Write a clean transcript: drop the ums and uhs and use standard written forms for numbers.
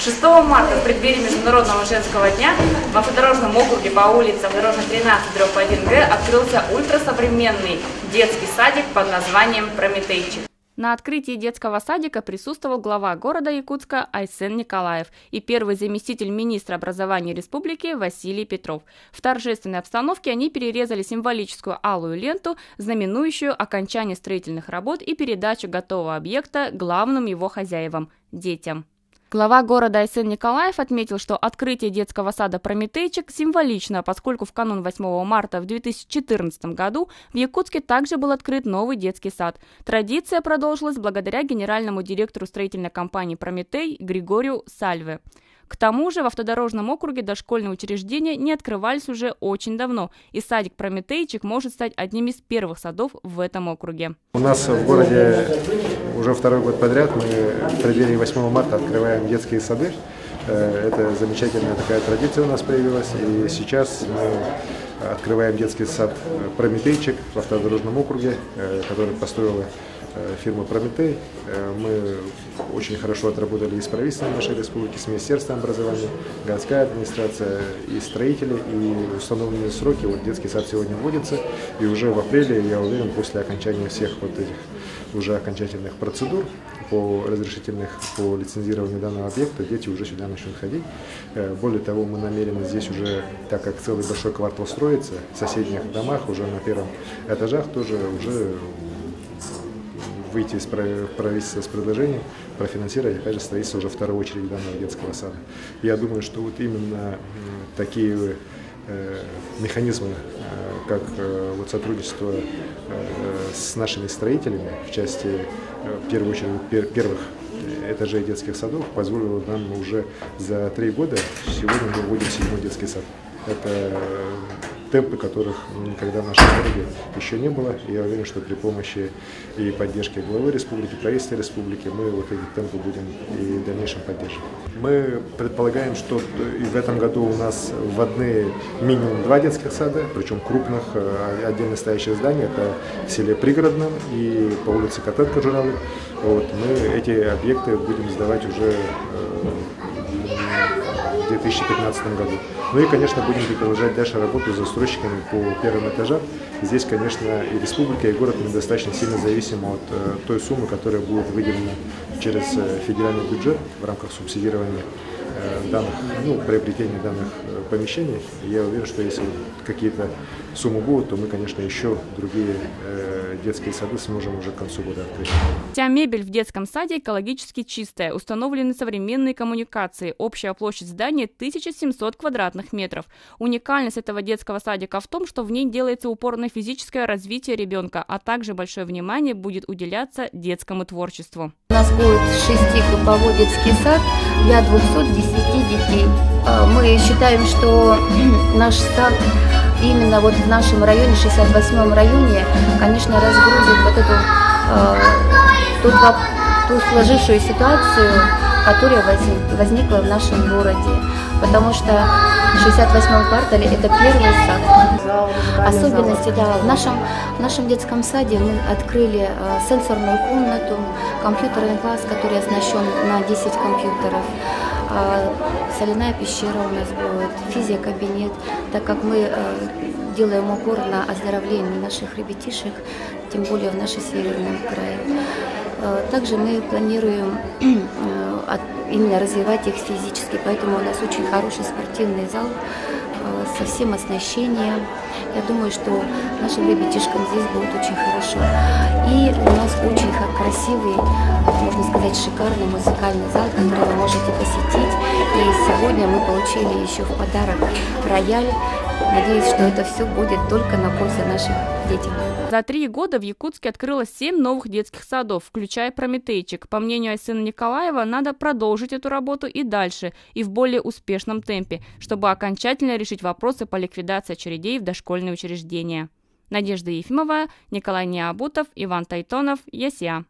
6 марта в преддверии Международного женского дня в автодорожном округе по улице Автодорожной 13/1Г открылся ультрасовременный детский садик под названием «Прометейчик». На открытии детского садика присутствовал глава города Якутска Айсен Николаев и первый заместитель министра образования республики Василий Петров. В торжественной обстановке они перерезали символическую алую ленту, знаменующую окончание строительных работ и передачу готового объекта главным его хозяевам – детям. Глава города Айсен Николаев отметил, что открытие детского сада «Прометейчик» символично, поскольку в канун 8 марта в 2014 году в Якутске также был открыт новый детский сад. Традиция продолжилась благодаря генеральному директору строительной компании «Прометей» Григорию Сальве. К тому же в автодорожном округе дошкольные учреждения не открывались уже очень давно, и садик «Прометейчик» может стать одним из первых садов в этом округе. У нас в городе уже второй год подряд мы в преддверии 8 марта открываем детские сады. Это замечательная такая традиция у нас появилась, и сейчас мы открываем детский сад «Прометейчик» в автодорожном округе, который построила фирма «Прометей». Мы очень хорошо отработали и с правительством нашей республики, с Министерством образования, городская администрация и строители, и установленные сроки. Вот детский сад сегодня вводится, и уже в апреле, я уверен, после окончания всех вот этих уже окончательных процедур по разрешительных, по лицензированию данного объекта, дети уже сюда начнут ходить. Более того, мы намерены здесь уже, так как целый большой квартал строится, в соседних домах уже на первом этажах тоже уже выйти из правительства с предложением профинансировать, опять же, строительство уже второй очереди данного детского сада. Я думаю, что вот именно такие механизмы, как вот сотрудничество с нашими строителями в части, в первую очередь, первых этажей детских садов, позволило нам уже за 3 года, сегодня мы вводим 7-й детский сад. Это темпы, которых никогда в нашем городе еще не было. И я уверен, что при помощи и поддержки главы республики, правительства республики, мы вот эти темпы будем и в дальнейшем поддерживать. Мы предполагаем, что и в этом году у нас вводные минимум 2 детских сада, причем крупных, отдельно стоящих зданий. Это в селе Пригородном и по улице Катетка-Журавль. Вот, мы эти объекты будем сдавать уже в 2015 году. Ну и, конечно, будем продолжать дальше работу с застройщиками по первым этажам. Здесь, конечно, и республика, и город достаточно сильно зависимы от той суммы, которая будет выделена через федеральный бюджет в рамках субсидирования данных, приобретения данных помещений. Я уверен, что если какие-то суммы будут, то мы, конечно, еще другие детские сады сможем уже к концу года открыть. Вся мебель в детском саде экологически чистая, установлены современные коммуникации, общая площадь здания 1700 квадратных метров. Уникальность этого детского садика в том, что в ней делается упор на физическое развитие ребенка, а также большое внимание будет уделяться детскому творчеству. У нас будет 6-групповой детский сад для 210 детей. Мы считаем, что наш сад именно вот в нашем районе, 68-м районе, конечно, разгрузит вот эту ту сложившую ситуацию, которая возникла в нашем городе. Потому что в 68-м квартале это первый сад. Особенности, да, в нашем детском саде мы открыли сенсорную комнату, компьютерный класс, который оснащен на 10 компьютеров. Соляная пещера у нас будет, физиокабинет, так как мы делаем упор на оздоровление наших ребятишек, тем более в нашей северном крае. Также мы планируем именно развивать их физически, поэтому у нас очень хороший спортивный зал со всем оснащением. Я думаю, что нашим ребятишкам здесь будет очень хорошо. И у нас очень красивый, можно сказать, шикарный музыкальный зал, который вы можете посетить. И сегодня мы получили еще в подарок рояль. Надеюсь, что это все будет только на пользу нашим детям. За 3 года в Якутске открылось 7 новых детских садов, включая «Прометейчик». По мнению Айсена Николаева, надо продолжить эту работу и дальше, и в более успешном темпе, чтобы окончательно решить вопросы по ликвидации очередей в дошкольные учреждения. Надежда Ефимова, Николай Необутов, Иван Тайтонов, ЕСЯ.